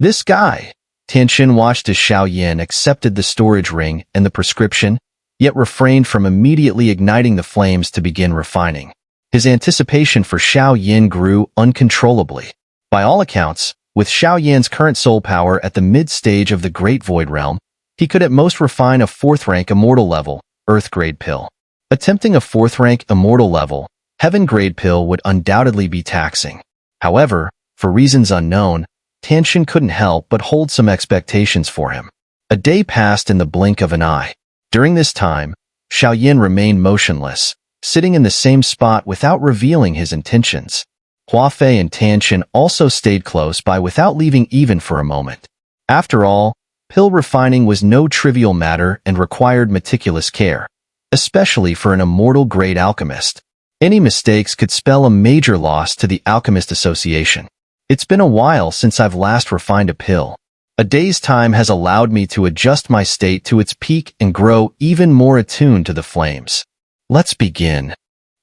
This guy. Tianxin watched as Xiao Yan accepted the storage ring and the prescription, yet refrained from immediately igniting the flames to begin refining. His anticipation for Xiao Yan grew uncontrollably. By all accounts, with Xiao Yan's current soul power at the mid-stage of the Great Void Realm, he could at most refine a 4th-rank immortal level, Earth-grade pill. Attempting a 4th-rank immortal level, Heaven-grade pill would undoubtedly be taxing. However, for reasons unknown, Tianxin couldn't help but hold some expectations for him. A day passed in the blink of an eye. During this time, Xiao Yan remained motionless, sitting in the same spot without revealing his intentions. Hua Fei and Tianxin also stayed close by without leaving even for a moment. After all, pill refining was no trivial matter and required meticulous care, especially for an immortal-grade alchemist. Any mistakes could spell a major loss to the Alchemist Association. It's been a while since I've last refined a pill. A day's time has allowed me to adjust my state to its peak and grow even more attuned to the flames. Let's begin.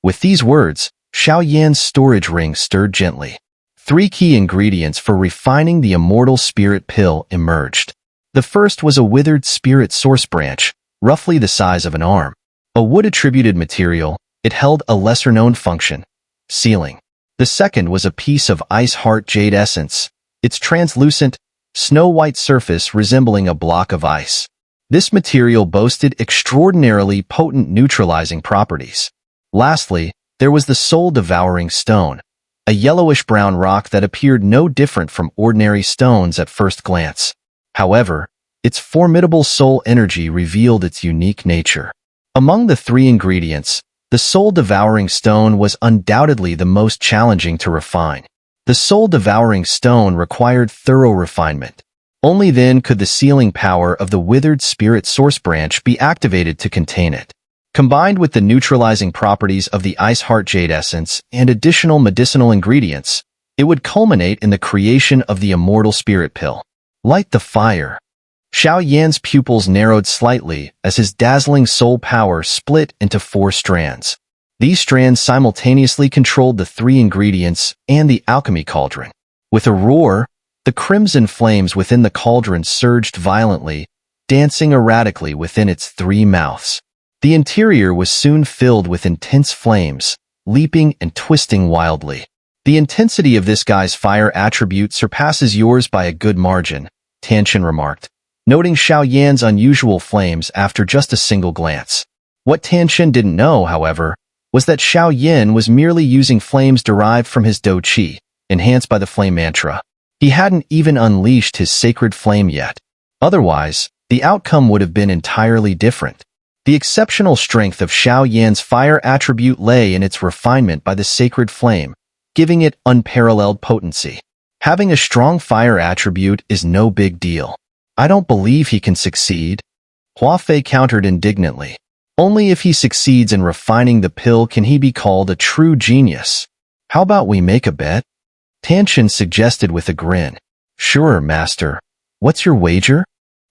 With these words, Xiao Yan's storage ring stirred gently. 3 key ingredients for refining the immortal spirit pill emerged. The first was a withered spirit source branch, roughly the size of an arm. A wood-attributed material, it held a lesser-known function: sealing. The second was a piece of ice heart jade essence, its translucent, snow-white surface resembling a block of ice. This material boasted extraordinarily potent neutralizing properties. Lastly, there was the soul-devouring stone, a yellowish-brown rock that appeared no different from ordinary stones at first glance. However, its formidable soul energy revealed its unique nature. Among the 3 ingredients, the soul-devouring stone was undoubtedly the most challenging to refine. The soul-devouring stone required thorough refinement. Only then could the sealing power of the withered spirit source branch be activated to contain it. Combined with the neutralizing properties of the ice heart jade essence and additional medicinal ingredients, it would culminate in the creation of the immortal spirit pill. Light the fire. Xiao Yan's pupils narrowed slightly as his dazzling soul power split into 4 strands. These strands simultaneously controlled the 3 ingredients and the alchemy cauldron. With a roar, the crimson flames within the cauldron surged violently, dancing erratically within its 3 mouths. The interior was soon filled with intense flames, leaping and twisting wildly. The intensity of this guy's fire attribute surpasses yours by a good margin, Tianxin remarked, noting Xiao Yan's unusual flames after just a single glance. What Tianxin didn't know, however, was that Xiao Yan was merely using flames derived from his Do Qi, enhanced by the flame mantra. He hadn't even unleashed his sacred flame yet. Otherwise, the outcome would have been entirely different. The exceptional strength of Xiao Yan's fire attribute lay in its refinement by the sacred flame, giving it unparalleled potency. Having a strong fire attribute is no big deal. I don't believe he can succeed. Hua Fei countered indignantly. Only if he succeeds in refining the pill can he be called a true genius. How about we make a bet? Tianxin suggested with a grin. Sure, master. What's your wager?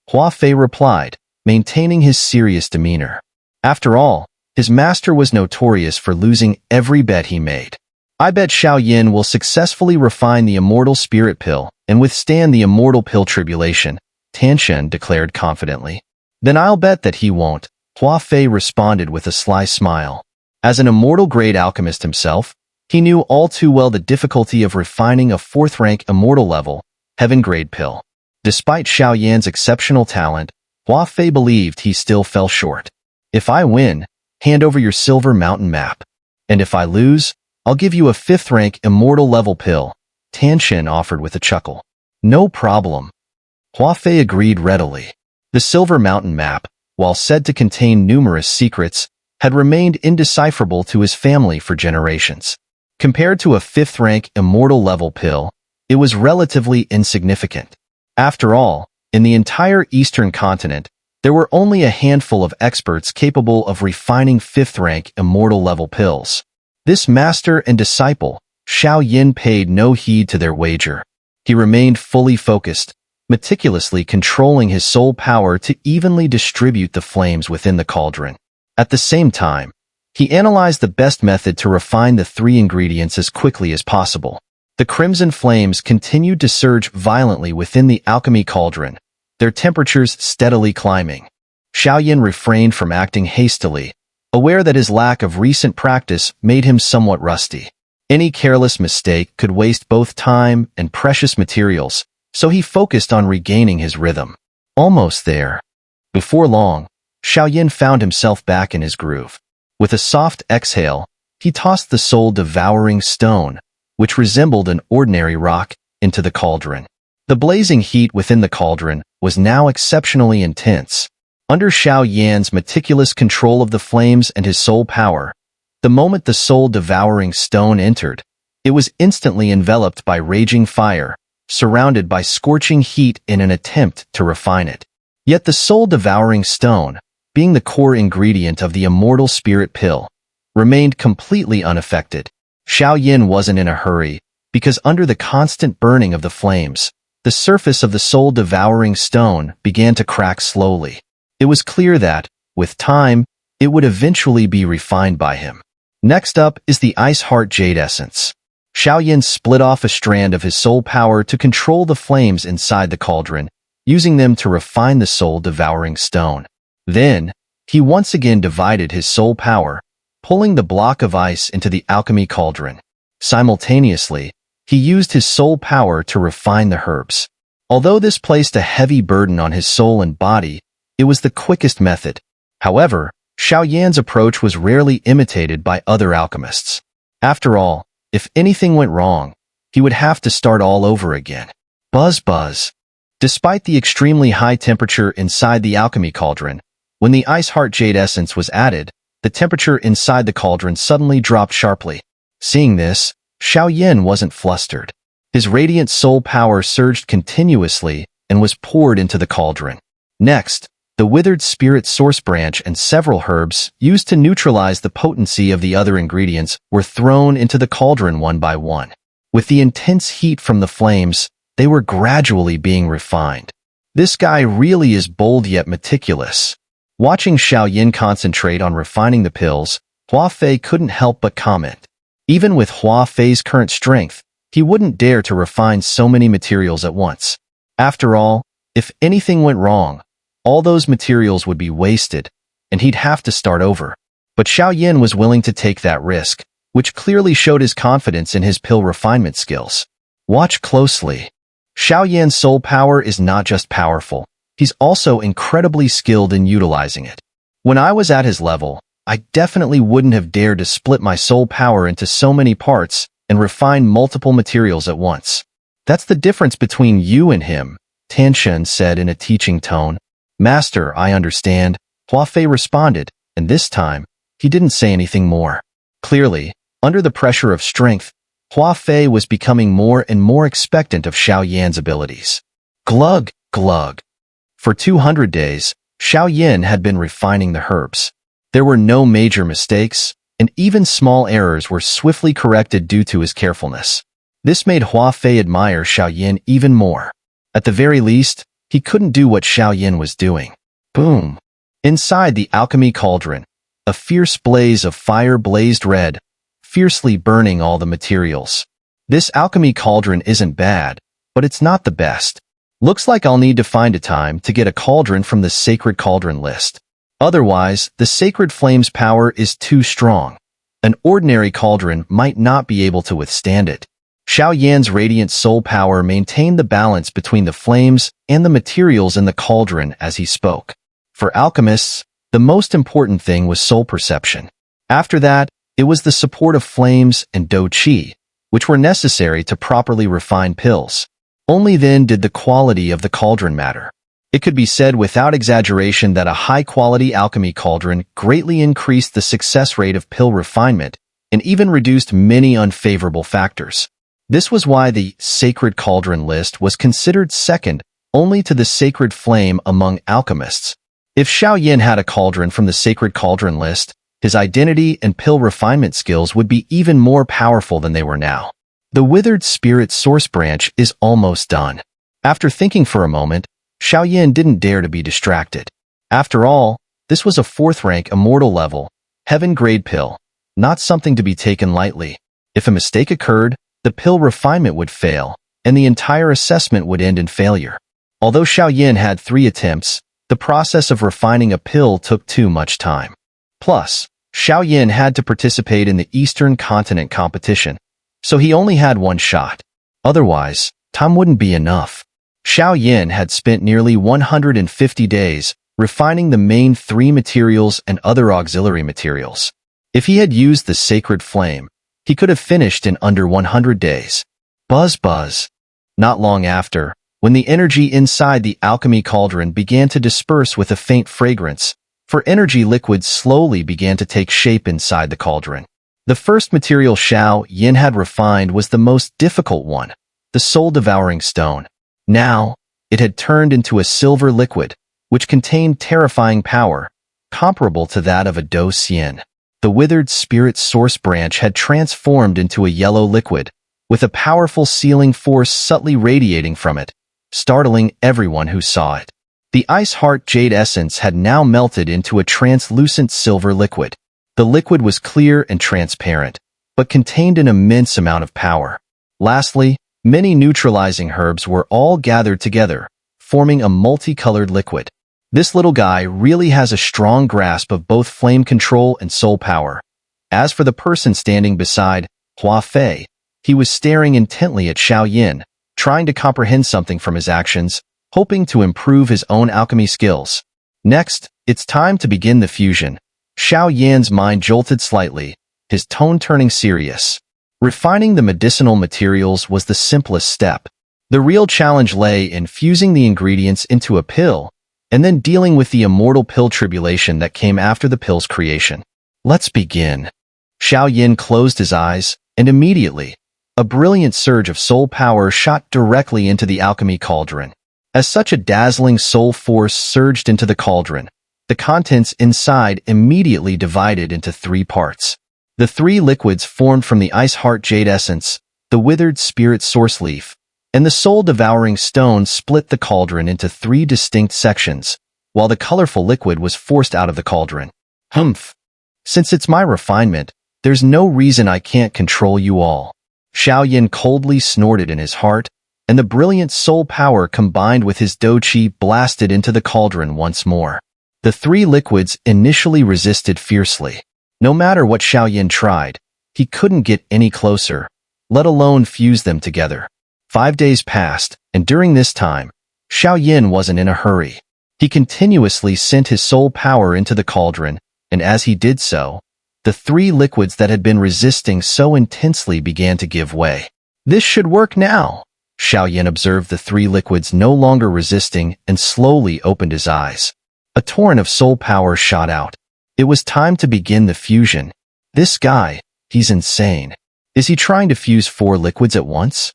Hua Fei replied, maintaining his serious demeanor. After all, his master was notorious for losing every bet he made. I bet Xiao Yan will successfully refine the immortal spirit pill and withstand the immortal pill tribulation, Tianxin declared confidently. Then I'll bet that he won't, Hua Fei responded with a sly smile. As an immortal-grade alchemist himself, he knew all too well the difficulty of refining a 4th-rank immortal level, heaven-grade pill. Despite Xiao Yan's exceptional talent, Hua Fei believed he still fell short. If I win, hand over your silver mountain map. And if I lose, I'll give you a 5th-rank immortal level pill, Tianxin offered with a chuckle. No problem. Hua Fei agreed readily. The silver mountain map, while said to contain numerous secrets, had remained indecipherable to his family for generations. Compared to a 5th-rank immortal level pill, it was relatively insignificant. After all, in the entire Eastern continent, there were only a handful of experts capable of refining 5th-rank immortal level pills. This master and disciple, Xiao Yan, paid no heed to their wager. He remained fully focused, meticulously controlling his soul power to evenly distribute the flames within the cauldron. At the same time, he analyzed the best method to refine the 3 ingredients as quickly as possible. The crimson flames continued to surge violently within the alchemy cauldron, their temperatures steadily climbing. Xiao refrained from acting hastily, aware that his lack of recent practice made him somewhat rusty. Any careless mistake could waste both time and precious materials, so he focused on regaining his rhythm. Almost there. Before long, Xiao found himself back in his groove. With a soft exhale, he tossed the soul-devouring stone, which resembled an ordinary rock, into the cauldron. The blazing heat within the cauldron was now exceptionally intense. Under Xiao meticulous control of the flames and his soul power, the moment the soul-devouring stone entered, it was instantly enveloped by raging fire, surrounded by scorching heat in an attempt to refine it. Yet the soul-devouring stone, being the core ingredient of the immortal spirit pill, remained completely unaffected. Xiao wasn't in a hurry, because under the constant burning of the flames, the surface of the soul-devouring stone began to crack slowly. It was clear that, with time, it would eventually be refined by him. Next up is the Ice Heart Jade Essence. Xiao split off a strand of his soul power to control the flames inside the cauldron, using them to refine the soul-devouring stone. Then, he once again divided his soul power, pulling the block of ice into the alchemy cauldron. Simultaneously, he used his soul power to refine the herbs. Although this placed a heavy burden on his soul and body, it was the quickest method. However, Xiao approach was rarely imitated by other alchemists. After all, if anything went wrong, he would have to start all over again. Buzz buzz. Despite the extremely high temperature inside the alchemy cauldron, when the Ice Heart Jade Essence was added, the temperature inside the cauldron suddenly dropped sharply. Seeing this, Xiao wasn't flustered. His radiant soul power surged continuously and was poured into the cauldron. Next, the withered spirit source branch and several herbs used to neutralize the potency of the other ingredients were thrown into the cauldron one by one. With the intense heat from the flames, they were gradually being refined. This guy really is bold yet meticulous. Watching Xiao concentrate on refining the pills, Hua Fei couldn't help but comment. Even with Hua Fei's current strength, he wouldn't dare to refine so many materials at once. After all, if anything went wrong, all those materials would be wasted, and he'd have to start over. But Xiao was willing to take that risk, which clearly showed his confidence in his pill refinement skills. Watch closely. Xiao soul power is not just powerful, he's also incredibly skilled in utilizing it. When I was at his level, I definitely wouldn't have dared to split my soul power into so many parts and refine multiple materials at once. That's the difference between you and him, Tianchen said in a teaching tone. Master, I understand, Hua Fei responded, and this time, he didn't say anything more. Clearly, under the pressure of strength, Hua Fei was becoming more and more expectant of Xiao abilities. Glug, glug. For 200 days, Xiao had been refining the herbs. There were no major mistakes, and even small errors were swiftly corrected due to his carefulness. This made Hua Fei admire Xiao even more. At the very least, he couldn't do what Xiao was doing. Boom! Inside the alchemy cauldron, a fierce blaze of fire blazed red, fiercely burning all the materials. This alchemy cauldron isn't bad, but it's not the best. Looks like I'll need to find a time to get a cauldron from the sacred cauldron list. Otherwise, the sacred flame's power is too strong. An ordinary cauldron might not be able to withstand it. Xiao radiant soul power maintained the balance between the flames and the materials in the cauldron as he spoke. For alchemists, the most important thing was soul perception. After that, it was the support of flames and dou qi, which were necessary to properly refine pills. Only then did the quality of the cauldron matter. It could be said without exaggeration that a high-quality alchemy cauldron greatly increased the success rate of pill refinement and even reduced many unfavorable factors. This was why the sacred cauldron list was considered second only to the sacred flame among alchemists. If Xiao had a cauldron from the sacred cauldron list, his identity and pill refinement skills would be even more powerful than they were now. The withered spirit source branch is almost done. After thinking for a moment, Xiao didn't dare to be distracted. After all, this was a 4th-rank immortal level, heaven-grade pill, not something to be taken lightly. If a mistake occurred, the pill refinement would fail, and the entire assessment would end in failure. Although Xiao Yin had 3 attempts, the process of refining a pill took too much time. Plus, Xiao Yin had to participate in the Eastern Continent competition, so he only had 1 shot. Otherwise, time wouldn't be enough. Xiao Yin had spent nearly 150 days refining the main 3 materials and other auxiliary materials. If he had used the sacred flame, he could have finished in under 100 days. Buzz buzz. Not long after, when the energy inside the alchemy cauldron began to disperse with a faint fragrance, for energy liquids slowly began to take shape inside the cauldron. The first material Xiao Yin had refined was the most difficult one, the soul-devouring stone. Now, it had turned into a silver liquid, which contained terrifying power, comparable to that of a dou xian. The withered spirit source branch had transformed into a yellow liquid, with a powerful sealing force subtly radiating from it, startling everyone who saw it. The ice heart jade essence had now melted into a translucent silver liquid. The liquid was clear and transparent, but contained an immense amount of power. Lastly, many neutralizing herbs were all gathered together, forming a multicolored liquid. This little guy really has a strong grasp of both flame control and soul power. As for the person standing beside Hua Fei, he was staring intently at Xiao Yin, trying to comprehend something from his actions, hoping to improve his own alchemy skills. Next, it's time to begin the fusion. Xiao Yan's mind jolted slightly, his tone turning serious. Refining the medicinal materials was the simplest step. The real challenge lay in fusing the ingredients into a pill, and then dealing with the immortal pill tribulation that came after the pill's creation. Let's begin. Xiao Yin closed his eyes, and immediately, a brilliant surge of soul power shot directly into the alchemy cauldron. As such a dazzling soul force surged into the cauldron, the contents inside immediately divided into 3 parts. The 3 liquids formed from the ice heart jade essence, the withered spirit source leaf, and the soul-devouring stone split the cauldron into 3 distinct sections, while the colorful liquid was forced out of the cauldron. Humph! Since it's my refinement, there's no reason I can't control you all. Xiao Yin coldly snorted in his heart, and the brilliant soul power combined with his dou qi blasted into the cauldron once more. The 3 liquids initially resisted fiercely. No matter what Xiao Yin tried, he couldn't get any closer, let alone fuse them together. 5 days passed, and during this time, Xiao Yin wasn't in a hurry. He continuously sent his soul power into the cauldron, and as he did so, the 3 liquids that had been resisting so intensely began to give way. This should work now. Xiao Yin observed the 3 liquids no longer resisting and slowly opened his eyes. A torrent of soul power shot out. It was time to begin the fusion. This guy, he's insane. Is he trying to fuse 4 liquids at once?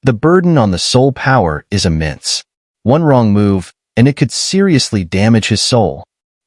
The burden on the soul power is immense. One wrong move, and it could seriously damage his soul.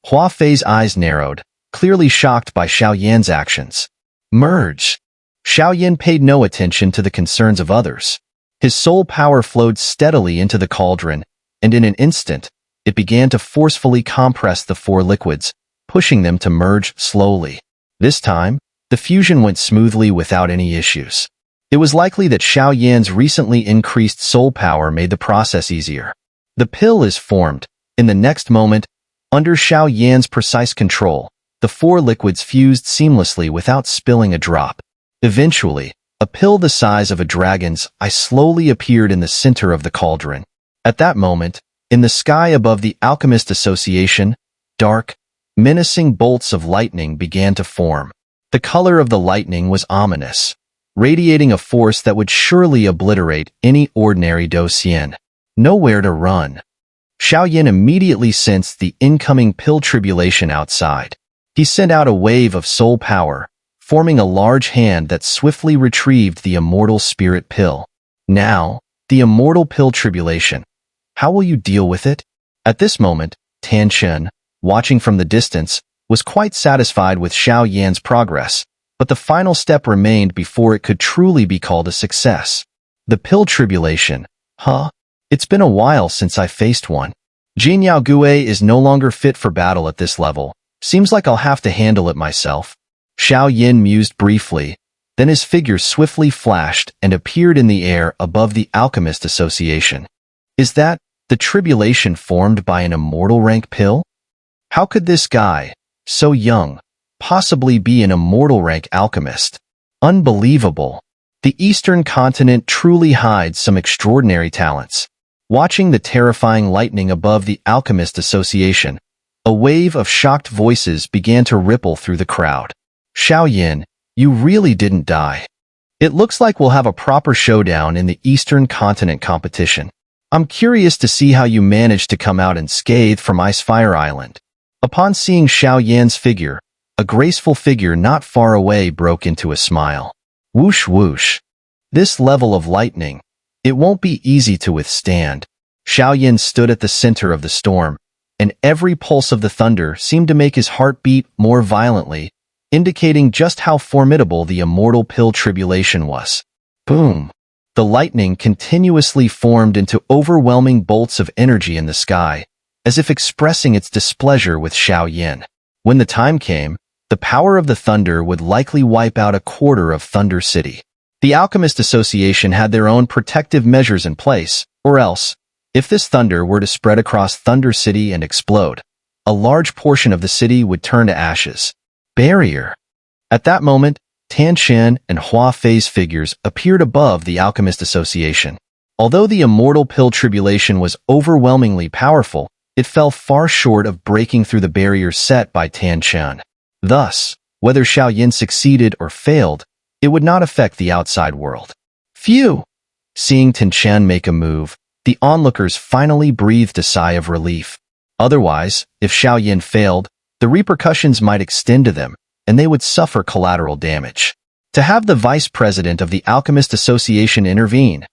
Hua Fei's eyes narrowed, clearly shocked by Xiao Yan's actions. Merge. Xiao Yan paid no attention to the concerns of others. His soul power flowed steadily into the cauldron, and in an instant, it began to forcefully compress the 4 liquids, pushing them to merge slowly. This time, the fusion went smoothly without any issues. It was likely that Xiao Yan's recently increased soul power made the process easier. The pill is formed. In the next moment, under Xiao Yan's precise control, the 4 liquids fused seamlessly without spilling a drop. Eventually, a pill the size of a dragon's eye slowly appeared in the center of the cauldron. At that moment, in the sky above the Alchemist Association, dark, menacing bolts of lightning began to form. The color of the lightning was ominous, radiating a force that would surely obliterate any ordinary dou xian. Nowhere to run. Xiao Yin immediately sensed the incoming pill tribulation outside. He sent out a wave of soul power, forming a large hand that swiftly retrieved the immortal spirit pill. Now, the immortal pill tribulation. How will you deal with it? At this moment, Tan Shen, watching from the distance, was quite satisfied with Xiao Yan's progress, but the final step remained before it could truly be called a success. The pill tribulation. Huh? It's been a while since I faced one. Jin Yao Gui is no longer fit for battle at this level. Seems like I'll have to handle it myself. Xiao Yin mused briefly, Then his figure swiftly flashed and appeared in the air above the Alchemist Association. Is that the tribulation formed by an immortal rank pill? How could this guy, so young, possibly be an immortal rank alchemist? Unbelievable. The Eastern continent truly hides some extraordinary talents. Watching the terrifying lightning above the Alchemist Association, a wave of shocked voices began to ripple through the crowd. Xiao, you really didn't die. It looks like we'll have a proper showdown in the Eastern continent competition. I'm curious to see how you managed to come out unscathed from Icefire Island. Upon seeing Xiao's figure, a graceful figure not far away broke into a smile. Whoosh whoosh. This level of lightning, it won't be easy to withstand. Xiao stood at the center of the storm, and every pulse of the thunder seemed to make his heart beat more violently, indicating just how formidable the immortal pill tribulation was. Boom! The lightning continuously formed into overwhelming bolts of energy in the sky, as if expressing its displeasure with Xiao. When the time came, the power of the thunder would likely wipe out a quarter of Thunder City. The Alchemist Association had their own protective measures in place, or else, if this thunder were to spread across Thunder City and explode, a large portion of the city would turn to ashes. Barrier. At that moment, Tan Shen and Hua Fei's figures appeared above the Alchemist Association. Although the immortal pill tribulation was overwhelmingly powerful, it fell far short of breaking through the barrier set by Tan Shen. Thus, whether Xiao succeeded or failed, it would not affect the outside world. Phew! Seeing Tan Shen make a move, the onlookers finally breathed a sigh of relief. Otherwise, if Xiao failed, the repercussions might extend to them, and they would suffer collateral damage. To have the vice president of the Alchemist Association intervene,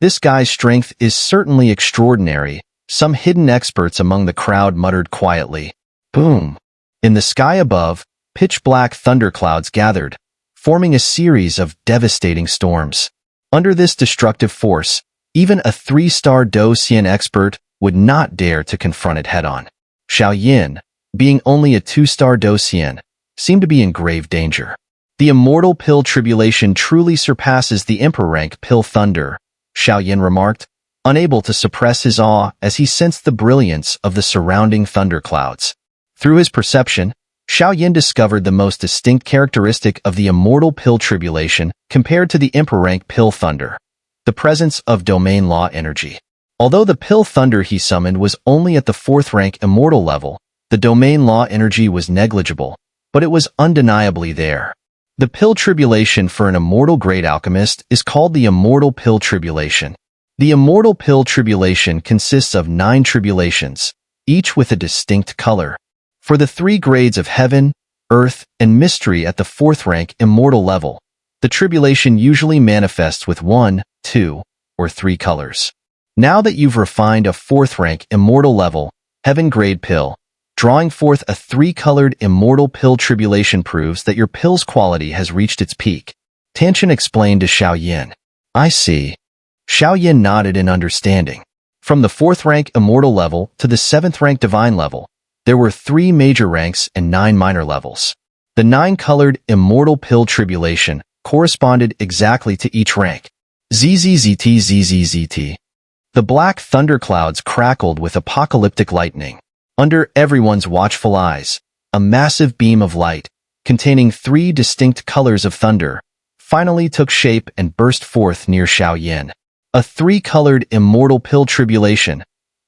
this guy's strength is certainly extraordinary, some hidden experts among the crowd muttered quietly. Boom! In the sky above, pitch-black thunderclouds gathered, forming a series of devastating storms. Under this destructive force, even a 3-star Do Xian expert would not dare to confront it head-on. Xiao, being only a 2-star Do Xian, seemed to be in grave danger. The immortal pill tribulation truly surpasses the emperor rank pill thunder, Xiao remarked, unable to suppress his awe as he sensed the brilliance of the surrounding thunderclouds. Through his perception, Xiao discovered the most distinct characteristic of the immortal pill tribulation compared to the emperor rank pill thunder: the presence of domain law energy. Although the pill thunder he summoned was only at the 4th rank immortal level, the domain law energy was negligible, but it was undeniably there. The pill tribulation for an immortal grade alchemist is called the immortal pill tribulation. The immortal pill tribulation consists of 9 tribulations, each with a distinct color. For the 3 grades of heaven, earth, and mystery at the 4th rank immortal level, the tribulation usually manifests with 1, 2, or 3 colors. Now that you've refined a 4th rank immortal level, heaven grade pill, drawing forth a 3-colored immortal pill tribulation proves that your pill's quality has reached its peak. Tanshin explained to Xiao. I see. Xiao nodded in understanding. From the 4th rank immortal level to the 7th rank divine level, there were 3 major ranks and 9 minor levels. The 9-colored immortal pill tribulation corresponded exactly to each rank. ZZZT. The black thunderclouds crackled with apocalyptic lightning. Under everyone's watchful eyes, a massive beam of light, containing 3 distinct colors of thunder, finally took shape and burst forth near Xiao. A 3-colored immortal pill tribulation.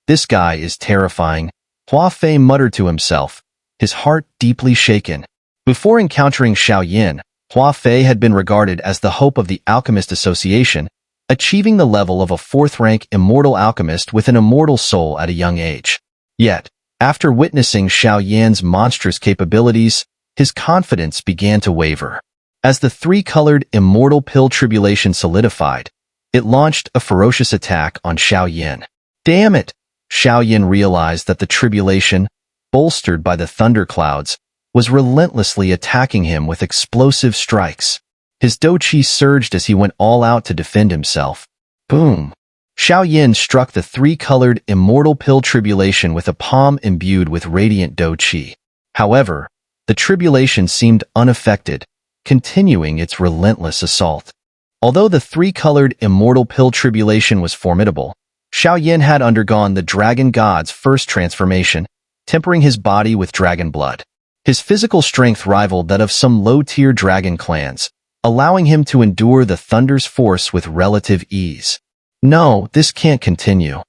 This guy is terrifying, Hua Fei muttered to himself, his heart deeply shaken. Before encountering Xiao, Hua Fei had been regarded as the hope of the Alchemist Association, achieving the level of a 4th rank immortal alchemist with an immortal soul at a young age. Yet, after witnessing Xiao's monstrous capabilities, his confidence began to waver. As the 3-colored immortal pill tribulation solidified, it launched a ferocious attack on Xiao. Damn it! Xiao realized that the tribulation, bolstered by the thunderclouds, was relentlessly attacking him with explosive strikes. His do-chi surged as he went all out to defend himself. Boom! Xiao struck the 3-colored immortal pill tribulation with a palm imbued with radiant do-chi. However, the tribulation seemed unaffected, continuing its relentless assault. Although the three-colored immortal pill tribulation was formidable, Xiao Yan had undergone the dragon god's first transformation, tempering his body with dragon blood. His physical strength rivaled that of some low-tier dragon clans, allowing him to endure the thunder's force with relative ease. No, this can't continue.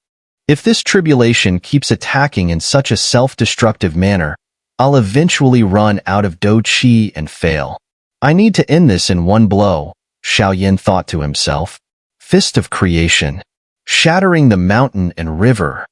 If this tribulation keeps attacking in such a self-destructive manner, I'll eventually run out of do qi and fail. I need to end this in one blow, Xiao Yan thought to himself. Fist of creation, shattering the mountain and river.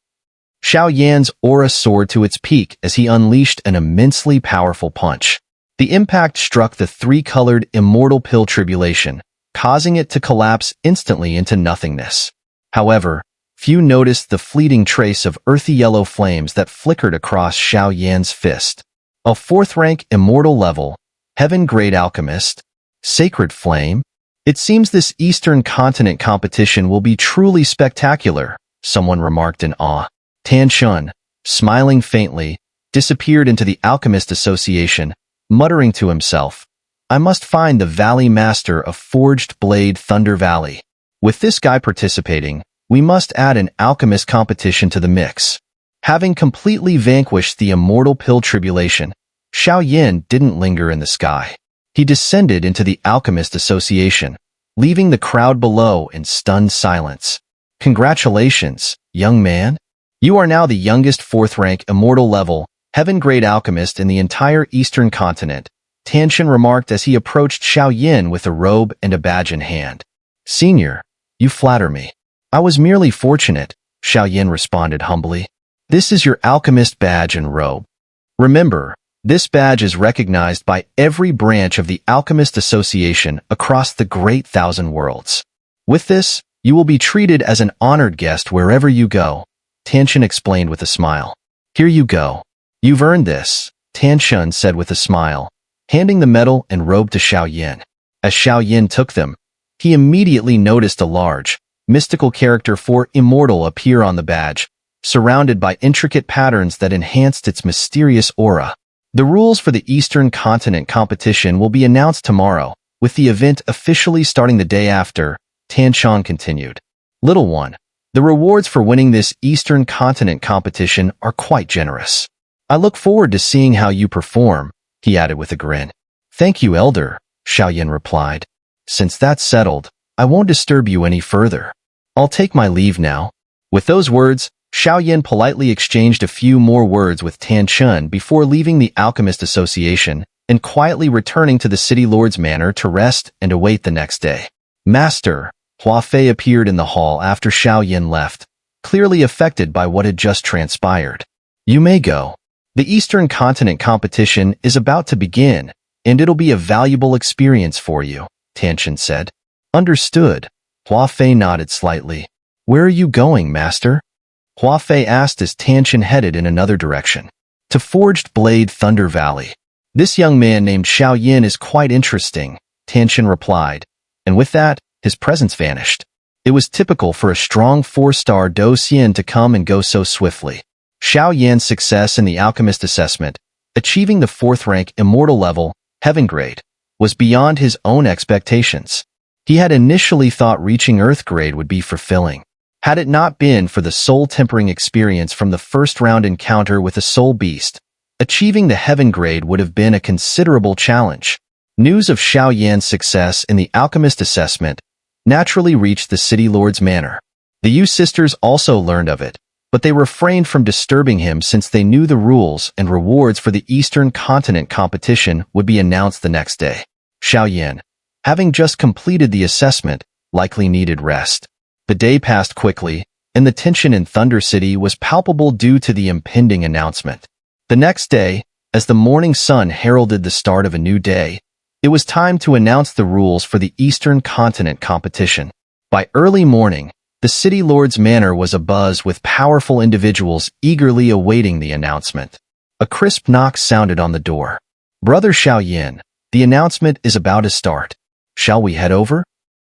Xiao Yan's aura soared to its peak as he unleashed an immensely powerful punch. The impact struck the three-colored immortal pill tribulation, causing it to collapse instantly into nothingness. However, few noticed the fleeting trace of earthy yellow flames that flickered across Xiao Yan's fist. A fourth-rank immortal level, heaven-grade alchemist, sacred flame. It seems this Eastern continent competition will be truly spectacular, someone remarked in awe. Tan Shun, smiling faintly, disappeared into the Alchemist Association, muttering to himself, I must find the Valley Master of Forged Blade Thunder Valley. With this guy participating, we must add an alchemist competition to the mix. Having completely vanquished the immortal pill tribulation, Xiao Yan didn't linger in the sky. He descended into the Alchemist Association, leaving the crowd below in stunned silence. Congratulations, young man. You are now the youngest fourth-rank immortal level, heaven-grade alchemist in the entire Eastern continent, Tan Shun remarked as he approached Xiao Yan with a robe and a badge in hand. Senior, you flatter me. I was merely fortunate, Xiao Yan responded humbly. This is your alchemist badge and robe. Remember, this badge is recognized by every branch of the Alchemist Association across the Great Thousand Worlds. With this, you will be treated as an honored guest wherever you go, Tan Shun explained with a smile. Here you go. You've earned this, Tan Shun said with a smile, handing the medal and robe to Xiao Yan. As Xiao Yan took them, he immediately noticed a large, mystical character for immortal appear on the badge, surrounded by intricate patterns that enhanced its mysterious aura. The rules for the Eastern Continent competition will be announced tomorrow, with the event officially starting the day after, Tan Shun continued. Little one, the rewards for winning this Eastern Continent competition are quite generous. I look forward to seeing how you perform, he added with a grin. Thank you, Elder, Xiao Yan replied. Since that's settled, I won't disturb you any further. I'll take my leave now. With those words, Xiao Yan politely exchanged a few more words with Tan Shun before leaving the Alchemist Association and quietly returning to the City Lord's manor to rest and await the next day. Master, Hua Fei appeared in the hall after Xiao Yan left, clearly affected by what had just transpired. You may go. The Eastern Continent competition is about to begin, and it'll be a valuable experience for you, Tan Shun said. Understood. Hua Fei nodded slightly. Where are you going, Master? Hua Fei asked as Tan Shun headed in another direction. To Forged Blade Thunder Valley. This young man named Xiao Yan is quite interesting, Tan Shun replied, and with that, his presence vanished. It was typical for a strong 4-star Do Xian to come and go so swiftly. Xiao Yan's success in the Alchemist assessment, achieving the 4th-rank Immortal level, Heaven grade, was beyond his own expectations. He had initially thought reaching Earth grade would be fulfilling. Had it not been for the soul-tempering experience from the first-round encounter with a soul beast, achieving the Heaven grade would have been a considerable challenge. News of Xiao Yan's success in the Alchemist assessment naturally reached the City Lord's manor. The Yu sisters also learned of it, but they refrained from disturbing him since they knew the rules and rewards for the Eastern Continent competition would be announced the next day. Xiao Yan, having just completed the assessment, likely needed rest. The day passed quickly, and the tension in Thunder City was palpable due to the impending announcement. The next day, as the morning sun heralded the start of a new day, it was time to announce the rules for the Eastern Continent competition. By early morning, the City Lord's manor was abuzz with powerful individuals eagerly awaiting the announcement. A crisp knock sounded on the door. Brother Xiao Yan, the announcement is about to start. Shall we head over?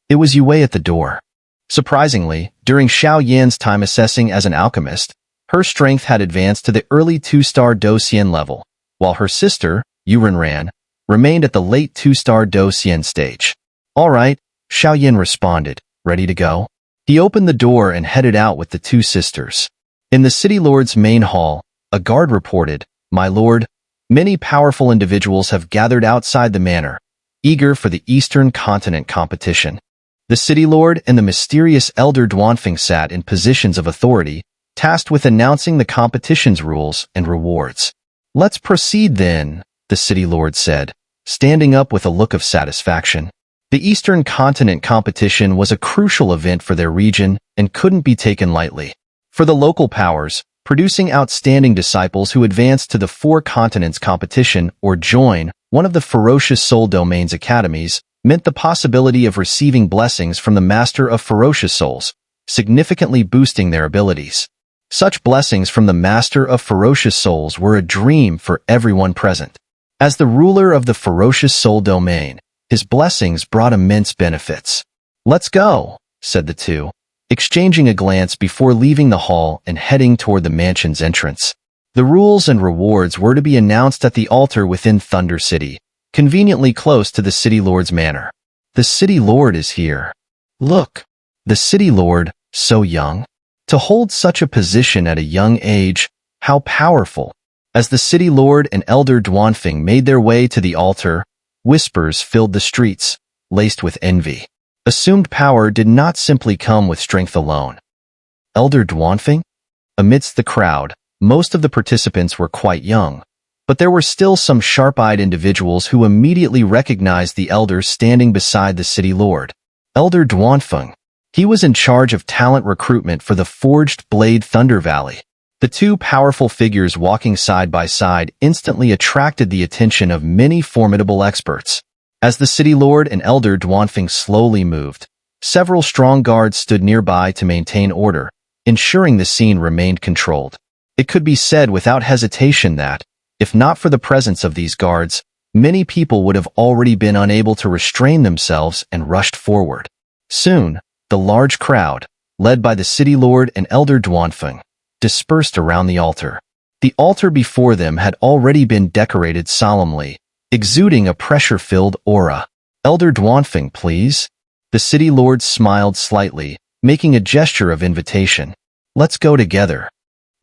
It was Yue at the door. Surprisingly, during Xiao Yan's time assessing as an alchemist, her strength had advanced to the early 2-star Do Xian level, while her sister, Yurenran, remained at the late 2-star Do Xian stage. All right, Xiao Yin responded, ready to go. He opened the door and headed out with the two sisters. In the city lord's main hall, a guard reported, "My lord, many powerful individuals have gathered outside the manor, eager for the Eastern Continent competition." The city lord and the mysterious elder Duanfeng sat in positions of authority, tasked with announcing the competition's rules and rewards. "Let's proceed then," the city lord said, standing up with a look of satisfaction. The Eastern Continent competition was a crucial event for their region and couldn't be taken lightly. For the local powers, producing outstanding disciples who advance to the Four Continents competition or join one of the Ferocious Soul Domain's academies meant the possibility of receiving blessings from the Master of Ferocious Souls, significantly boosting their abilities. Such blessings from the Master of Ferocious Souls were a dream for everyone present. As the ruler of the Ferocious Soul Domain, his blessings brought immense benefits. "Let's go," said the two, exchanging a glance before leaving the hall and heading toward the mansion's entrance. The rules and rewards were to be announced at the altar within Thunder City, conveniently close to the City Lord's manor. "The City Lord is here. Look, the City Lord, so young. To hold such a position at a young age, how powerful." As the City Lord and Elder Duanfeng made their way to the altar, whispers filled the streets, laced with envy. Assumed power did not simply come with strength alone. Elder Duanfeng? Amidst the crowd, most of the participants were quite young, but there were still some sharp-eyed individuals who immediately recognized the elder standing beside the City Lord. Elder Duanfeng. He was in charge of talent recruitment for the Forged Blade Thunder Valley. The two powerful figures walking side by side instantly attracted the attention of many formidable experts. As the City Lord and Elder Duanfeng slowly moved, several strong guards stood nearby to maintain order, ensuring the scene remained controlled. It could be said without hesitation that, if not for the presence of these guards, many people would have already been unable to restrain themselves and rushed forward. Soon, the large crowd, led by the City Lord and Elder Duanfeng, dispersed around the altar. The altar before them had already been decorated solemnly, exuding a pressure-filled aura. "Elder Duanfeng, please." The City Lord smiled slightly, making a gesture of invitation. "Let's go together."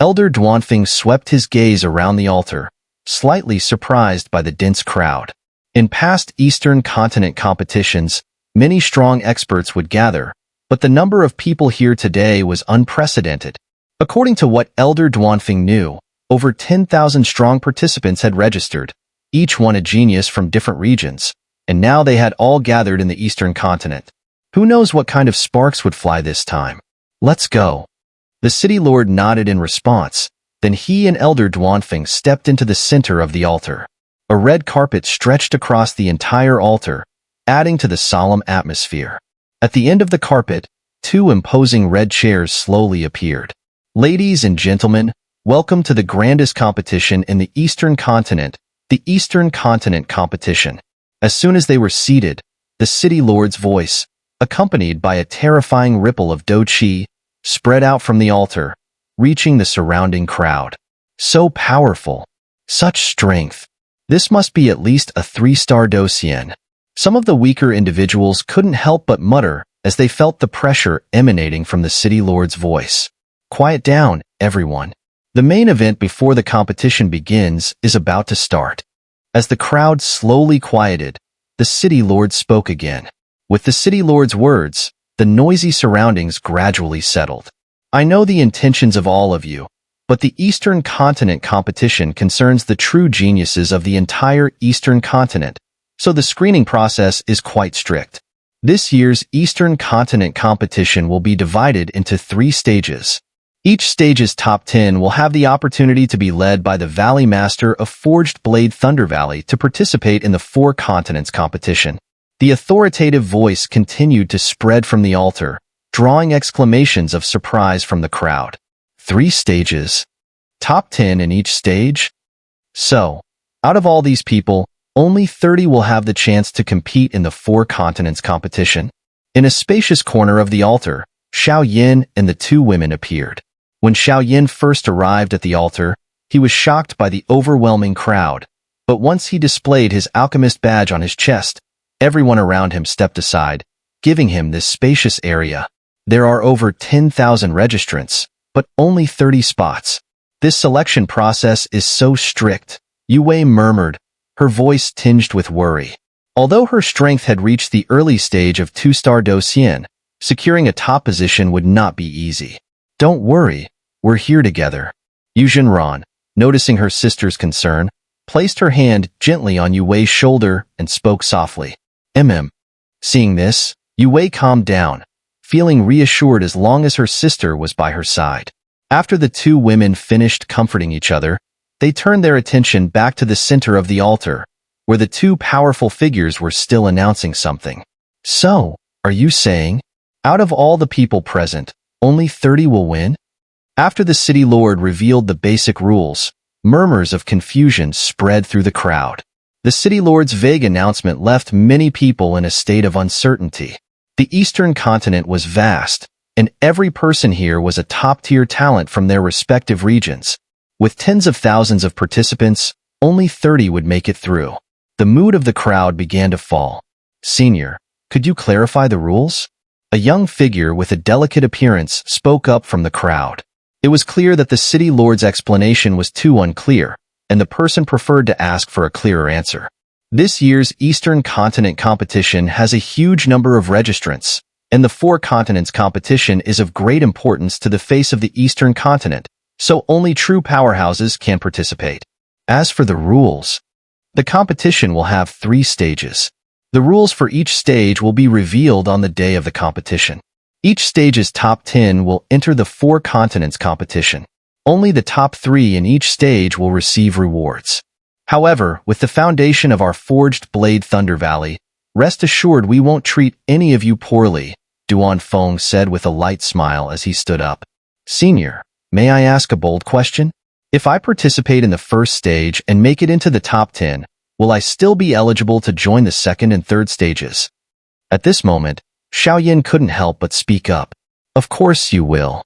Elder Duanfeng swept his gaze around the altar, slightly surprised by the dense crowd. In past Eastern Continent competitions, many strong experts would gather, but the number of people here today was unprecedented. According to what Elder Duanfeng knew, over 10,000 strong participants had registered, each one a genius from different regions, and now they had all gathered in the Eastern Continent. Who knows what kind of sparks would fly this time? "Let's go." The City Lord nodded in response, then he and Elder Duanfeng stepped into the center of the altar. A red carpet stretched across the entire altar, adding to the solemn atmosphere. At the end of the carpet, two imposing red chairs slowly appeared. "Ladies and gentlemen, welcome to the grandest competition in the Eastern Continent, the Eastern Continent competition." As soon as they were seated, the City Lord's voice, accompanied by a terrifying ripple of Do Qi, spread out from the altar, reaching the surrounding crowd. So powerful. Such strength. This must be at least a 3-star Do Xian. Some of the weaker individuals couldn't help but mutter as they felt the pressure emanating from the City Lord's voice. "Quiet down, everyone. The main event before the competition begins is about to start." As the crowd slowly quieted, the City Lord spoke again. With the City Lord's words, the noisy surroundings gradually settled. "I know the intentions of all of you, but the Eastern Continent competition concerns the true geniuses of the entire Eastern Continent, so the screening process is quite strict. This year's Eastern Continent competition will be divided into 3 stages. Each stage's top 10 will have the opportunity to be led by the Valley Master of Forged Blade Thunder Valley to participate in the Four Continents competition. The authoritative voice continued to spread from the altar, drawing exclamations of surprise from the crowd. 3 stages. Top 10 in each stage? So, out of all these people, only 30 will have the chance to compete in the Four Continents competition. In a spacious corner of the altar, Xiao Yin and the 2 women appeared. When Xiao Yin first arrived at the altar, he was shocked by the overwhelming crowd, But once he displayed his alchemist badge on his chest, everyone around him stepped aside, giving him this spacious area. There are over 10,000 registrants, but only 30 spots. This selection process is so strict, Yue murmured, her voice tinged with worry. Although her strength had reached the early stage of 2-star Docian, securing a top position would not be easy. Don't worry, we're here together. Xun'er, noticing her sister's concern, placed her hand gently on Yue's shoulder and spoke softly. Seeing this, Yue calmed down, feeling reassured as long as her sister was by her side. After the two women finished comforting each other, they turned their attention back to the center of the altar, where the two powerful figures were still announcing something. So, are you saying, out of all the people present, only 30 will win? After the city lord revealed the basic rules, murmurs of confusion spread through the crowd. The city lord's vague announcement left many people in a state of uncertainty. The eastern continent was vast, and every person here was a top-tier talent from their respective regions. With tens of thousands of participants, only 30 would make it through. The mood of the crowd began to fall. Senior, could you clarify the rules? A young figure with a delicate appearance spoke up from the crowd. It was clear that the city lord's explanation was too unclear, and the person preferred to ask for a clearer answer. This year's Eastern Continent competition has a huge number of registrants, and the 4 continents competition is of great importance to the face of the Eastern Continent, so only true powerhouses can participate. As for the rules, the competition will have 3 stages. The rules for each stage will be revealed on the day of the competition. Each stage's top 10 will enter the 4 continents competition. Only the top 3 in each stage will receive rewards. However, with the foundation of our forged blade Thunder Valley, rest assured we won't treat any of you poorly, Duan Feng said with a light smile as he stood up. Senior, may I ask a bold question? If I participate in the first stage and make it into the top 10, will I still be eligible to join the second and third stages? At this moment, Xiao couldn't help but speak up. Of course you will.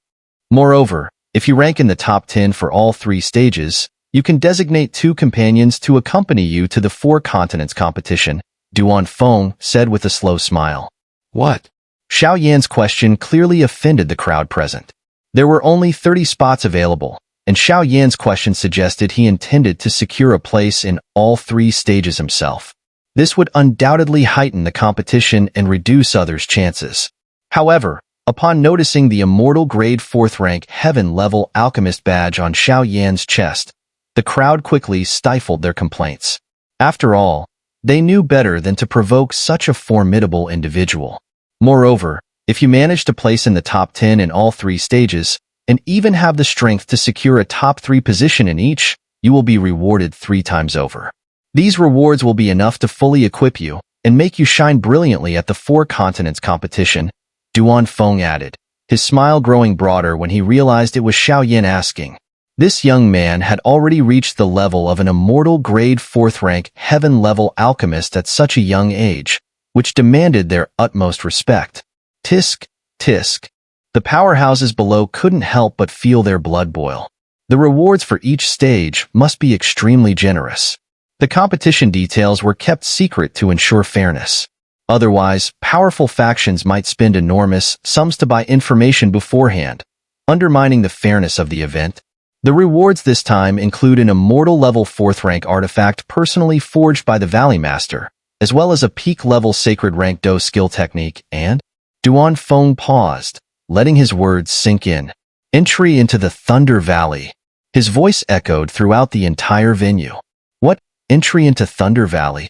Moreover, if you rank in the top 10 for all 3 stages, you can designate 2 companions to accompany you to the 4 continents competition, Duan Feng said with a slow smile. What? Xiao question clearly offended the crowd present. There were only 30 spots available, and Xiao question suggested he intended to secure a place in all 3 stages himself. This would undoubtedly heighten the competition and reduce others' chances. However, upon noticing the immortal grade 4th rank heaven-level alchemist badge on Xiao chest, the crowd quickly stifled their complaints. After all, they knew better than to provoke such a formidable individual. Moreover, if you manage to place in the top 10 in all 3 stages, and even have the strength to secure a top 3 position in each, you will be rewarded 3 times over. These rewards will be enough to fully equip you and make you shine brilliantly at the 4 continents competition, Duan Feng added, his smile growing broader when he realized it was Xiao asking. This young man had already reached the level of an immortal grade 4th rank heaven-level alchemist at such a young age, which demanded their utmost respect. Tisk, tisk. The powerhouses below couldn't help but feel their blood boil. The rewards for each stage must be extremely generous. The competition details were kept secret to ensure fairness. Otherwise, powerful factions might spend enormous sums to buy information beforehand, undermining the fairness of the event. The rewards this time include an immortal level 4th rank artifact personally forged by the Valley Master, as well as a peak level sacred rank Do skill technique and... Duan Feng paused, letting his words sink in. Entry into the Thunder Valley. His voice echoed throughout the entire venue. What? Entry into Thunder Valley?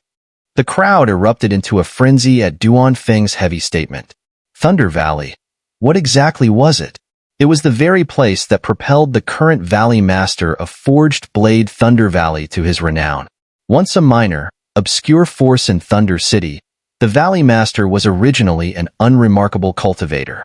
The crowd erupted into a frenzy at Duan Feng's heavy statement. Thunder Valley? What exactly was it? It was the very place that propelled the current Valley Master of Forged Blade Thunder Valley to his renown. Once a minor, obscure force in Thunder City, the Valley Master was originally an unremarkable cultivator.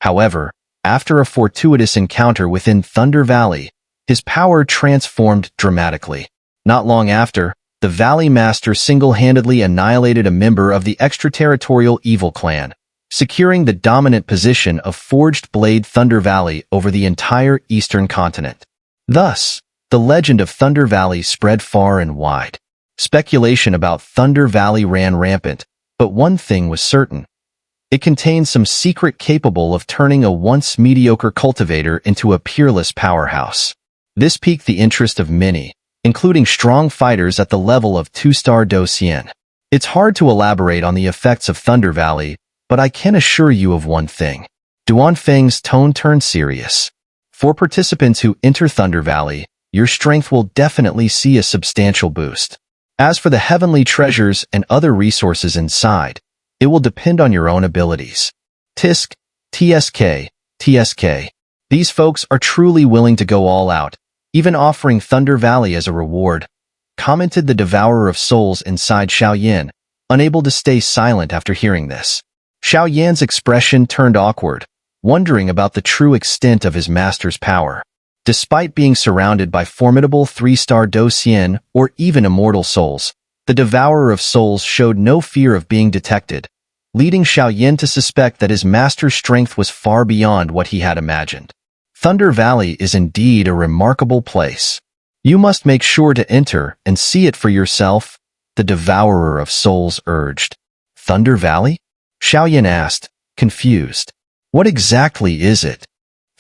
However, after a fortuitous encounter within Thunder Valley, his power transformed dramatically. Not long after, the Valley Master single-handedly annihilated a member of the extraterritorial evil clan, securing the dominant position of Forged Blade Thunder Valley over the entire eastern continent. Thus, the legend of Thunder Valley spread far and wide. Speculation about Thunder Valley ran rampant, but one thing was certain. It contained some secret capable of turning a once mediocre cultivator into a peerless powerhouse. This piqued the interest of many, including strong fighters at the level of 2-star Docian. It's hard to elaborate on the effects of Thunder Valley, but I can assure you of one thing. Duan Feng's tone turned serious. For participants who enter Thunder Valley, your strength will definitely see a substantial boost. As for the heavenly treasures and other resources inside, it will depend on your own abilities. Tisk, TSK. These folks are truly willing to go all out, even offering Thunder Valley as a reward, commented the Devourer of Souls inside Xiao Yan, unable to stay silent after hearing this. Xiao Yan's expression turned awkward, wondering about the true extent of his master's power. Despite being surrounded by formidable 3-star Docian or even immortal souls, the Devourer of Souls showed no fear of being detected, leading Xiao Yan to suspect that his master's strength was far beyond what he had imagined. Thunder Valley is indeed a remarkable place. You must make sure to enter and see it for yourself, the Devourer of Souls urged. Thunder Valley? Xiao Yan asked, confused. What exactly is it?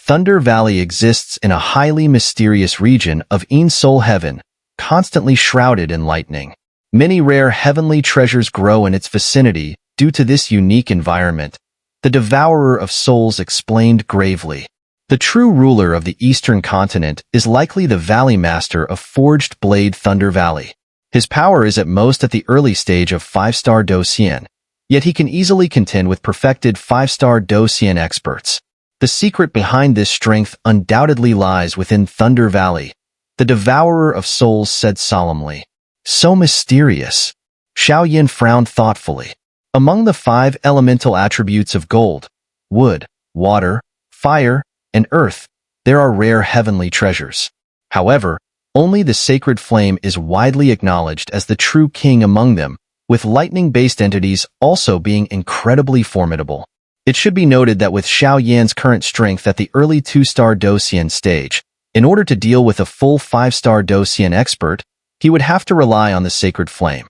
Thunder Valley exists in a highly mysterious region of Soul Heaven, constantly shrouded in lightning. Many rare heavenly treasures grow in its vicinity due to this unique environment, the Devourer of Souls explained gravely. The true ruler of the Eastern continent is likely the Valley Master of Forged Blade Thunder Valley. His power is at most at the early stage of 5-star Docian, yet he can easily contend with perfected 5-star Docian experts. The secret behind this strength undoubtedly lies within Thunder Valley, the Devourer of Souls said solemnly. So mysterious. Xiao Yan frowned thoughtfully. Among the 5 elemental attributes of gold, wood, water, fire, and earth, there are rare heavenly treasures. However, only the sacred flame is widely acknowledged as the true king among them, with lightning-based entities also being incredibly formidable. It should be noted that with Xiao Yan's current strength at the early 2-star Docian stage, in order to deal with a full 5-star Docian expert, he would have to rely on the sacred flame.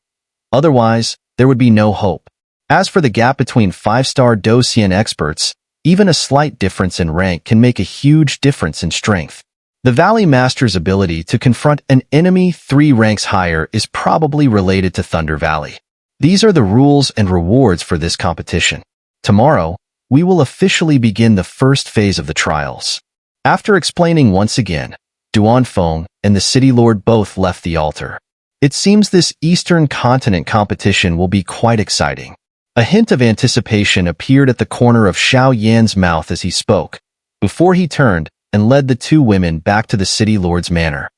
Otherwise, there would be no hope. As for the gap between 5-star Docian experts, even a slight difference in rank can make a huge difference in strength. The Valley Master's ability to confront an enemy 3 ranks higher is probably related to Thunder Valley. These are the rules and rewards for this competition. Tomorrow, we will officially begin the first phase of the trials. After explaining once again, Duan Feng and the City Lord both left the altar. It seems this Eastern Continent competition will be quite exciting. A hint of anticipation appeared at the corner of Xiao Yan's mouth as he spoke, before he turned and led the 2 women back to the City Lord's manor.